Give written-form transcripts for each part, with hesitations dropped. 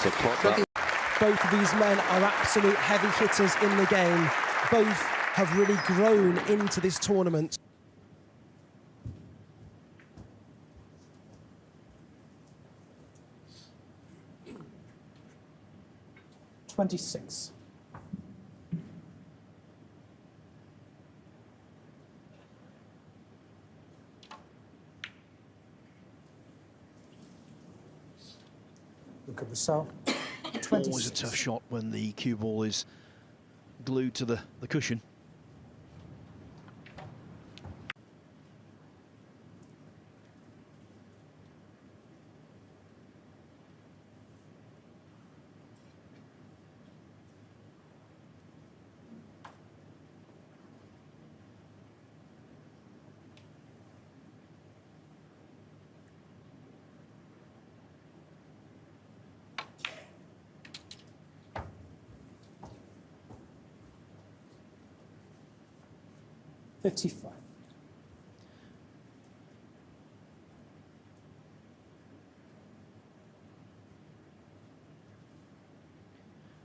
to plot that. Both of these men are absolute heavy hitters in the game. Both have really grown into this tournament. Luca Brecel. Always a tough shot when the cue ball is glued to the cushion.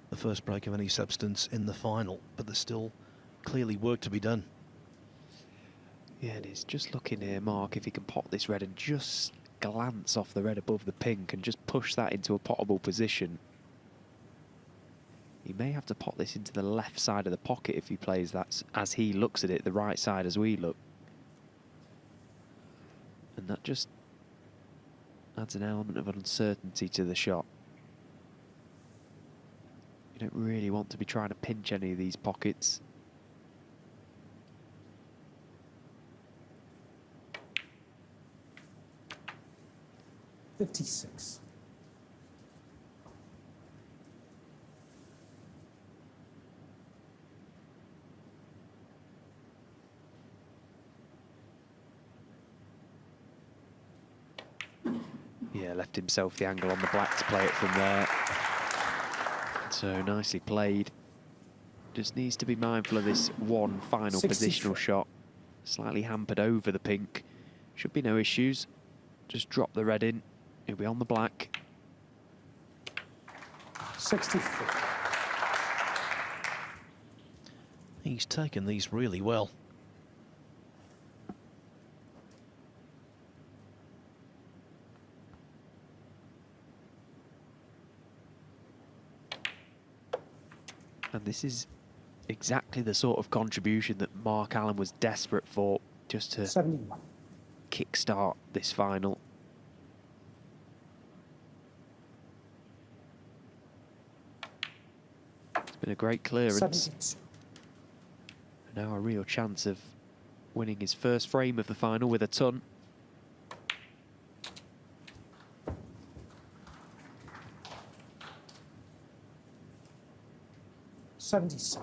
The first break of any substance in the final, but there's still clearly work to be done. Yeah, and he's just looking here, Mark, if he can pot this red and just glance off the red above the pink and just push that into a pottable position. He may have to pot this into the left side of the pocket if he plays that as he looks at it, the right side as we look. And that just adds an element of uncertainty to the shot. You don't really want to be trying to pinch any of these pockets. Yeah, left himself the angle on the black to play it from there. So nicely played. Just needs to be mindful of this one final positional shot. Slightly hampered over the pink. Should be no issues. Just drop the red in. He'll be on the black. 64. He's taken these really well. And this is exactly the sort of contribution that Mark Allen was desperate for, just to 71. kickstart this final. It's been a great clearance. 72. Now a real chance of winning his first frame of the final with a ton. $77.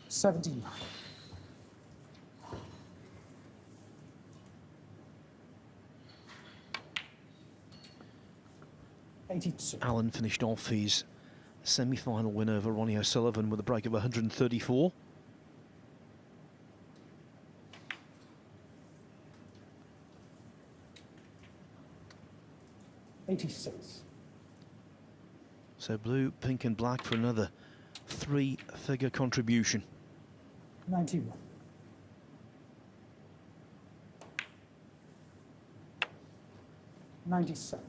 79. 82. Allen finished off his semi-final win over Ronnie O'Sullivan with a break of 134. 86. So blue, pink and black for another three-figure contribution. 91. 97.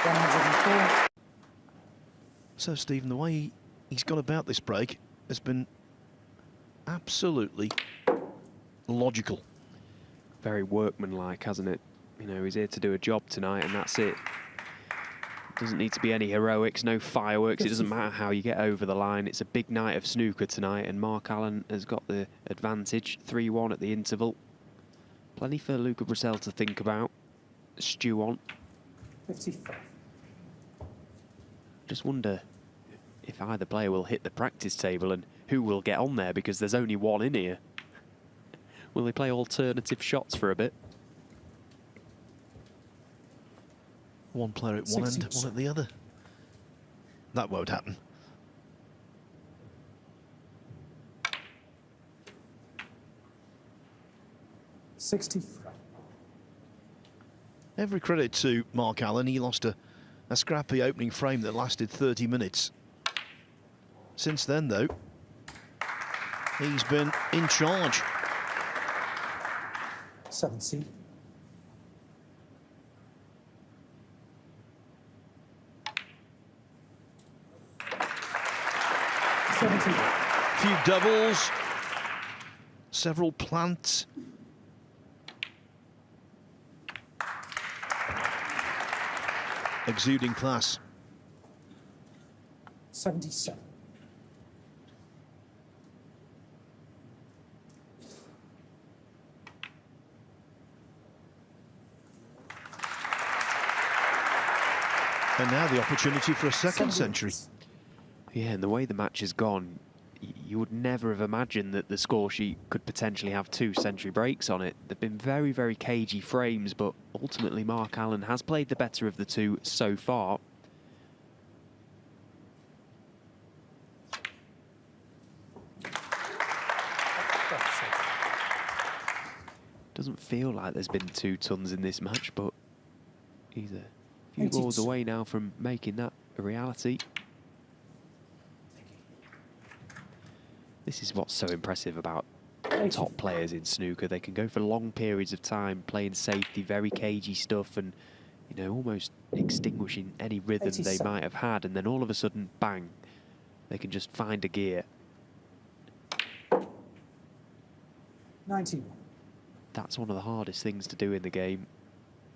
104. So, Stephen, the way he's gone about this break has been absolutely logical. Very workmanlike, hasn't it? You know, he's here to do a job tonight, and that's it. Doesn't need to be any heroics, no fireworks. It doesn't matter how you get over the line. It's a big night of snooker tonight, and Mark Allen has got the advantage. 3-1 at the interval. Plenty for Luca Brecel to think about. Stew on. 55. Just wonder if either player will hit the practice table and who will get on there, because there's only one in here. Will they play alternative shots for a bit? One player at one end, one at the other. That won't happen. 63. Every credit to Mark Allen. He lost a scrappy opening frame that lasted 30 minutes. Since then, though, he's been in charge. 70. Few doubles, several plants. Exuding class. 77. And now the opportunity for a second century. Yeah, and the way the match has gone, you would never have imagined that the score sheet could potentially have 2 century breaks on it. They've been very, very cagey frames, but ultimately Mark Allen has played the better of the two so far. Doesn't feel like there's been 2 tons in this match, but he's a few balls away now from making that a reality. This is what's so impressive about top players in snooker. They can go for long periods of time playing safety, very cagey stuff, and you know, almost extinguishing any rhythm they might have had, and then all of a sudden, bang, they can just find a gear. 91. That's one of the hardest things to do in the game.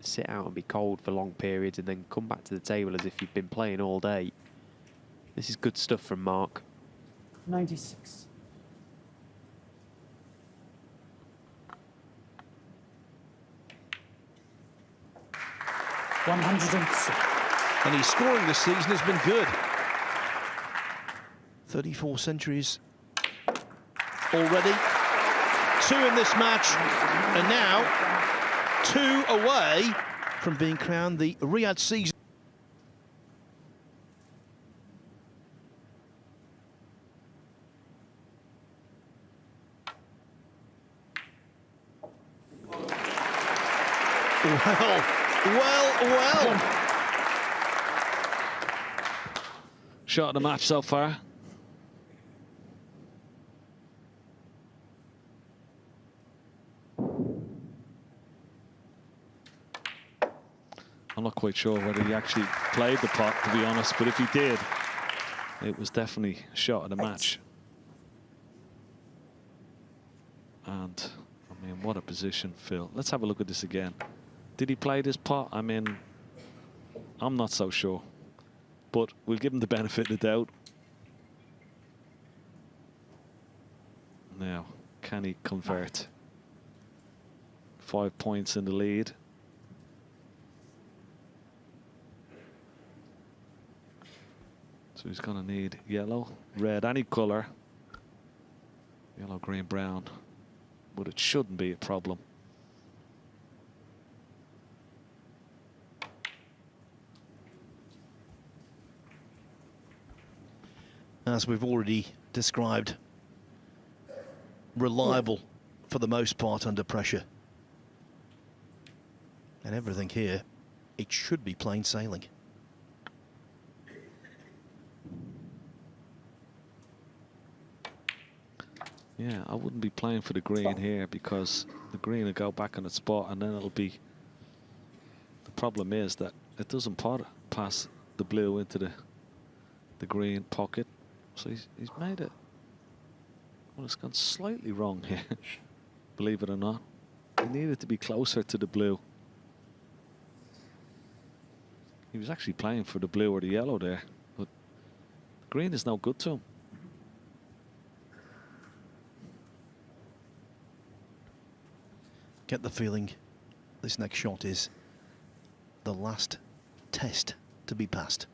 Sit out and be cold for long periods and then come back to the table as if you've been playing all day. This is good stuff from Mark. 96. And his scoring this season has been good. 34 centuries already. 2 in this match, and now 2 away from being crowned the Riyadh season. Well. Shot of the match so far. I'm not quite sure whether he actually played the pot, to be honest, but if he did, it was definitely a shot of the match. And, I mean, what a position, Phil. Let's have a look at this again. Did he play this pot? I mean, I'm not so sure. But we'll give him the benefit of the doubt. Now, can he convert? 5 points in the lead. So he's going to need yellow, red, any colour. Yellow, green, brown. But it shouldn't be a problem. As we've already described, reliable for the most part under pressure. And everything here, it should be plain sailing. Yeah, I wouldn't be playing for the green here because the green will go back on its spot and then it'll be... The problem is that it doesn't pass the blue into the green pocket. So he's made it. Well, it's gone slightly wrong here, believe it or not. He needed to be closer to the blue. He was actually playing for the blue or the yellow there, but the green is no good to him. Get the feeling this next shot is the last test to be passed.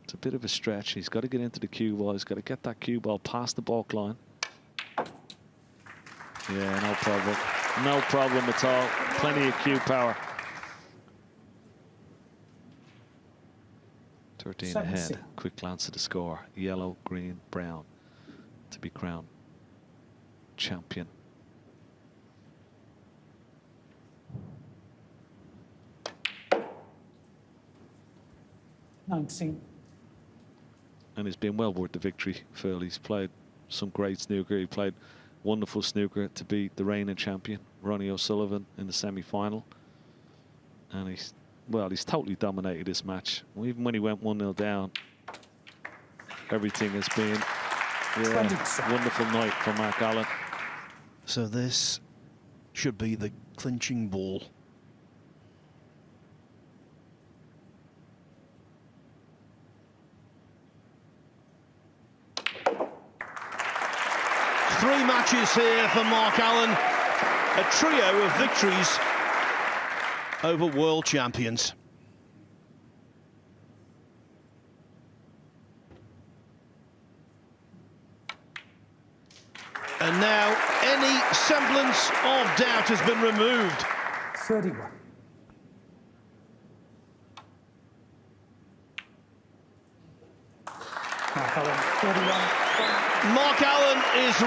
It's a bit of a stretch. He's got to get into the cue ball. He's got to get that cue ball past the balk line. Yeah, no problem. No problem at all. Plenty of cue power. 13 ahead. Quick glance at the score. Yellow, green, brown to be crowned champion. 19. And it's been well worth the victory. Phil, he's played some great snooker. He played wonderful snooker to beat the reigning champion Ronnie O'Sullivan in the semi-final. And he's totally dominated this match. Even when he went 1-0 down, everything has been a wonderful night for Mark Allen. So this should be the clinching ball. Three matches here for Mark Allen. A trio of victories over world champions. And now any semblance of doubt has been removed. 31. Mark Allen, 31. Mark Allen is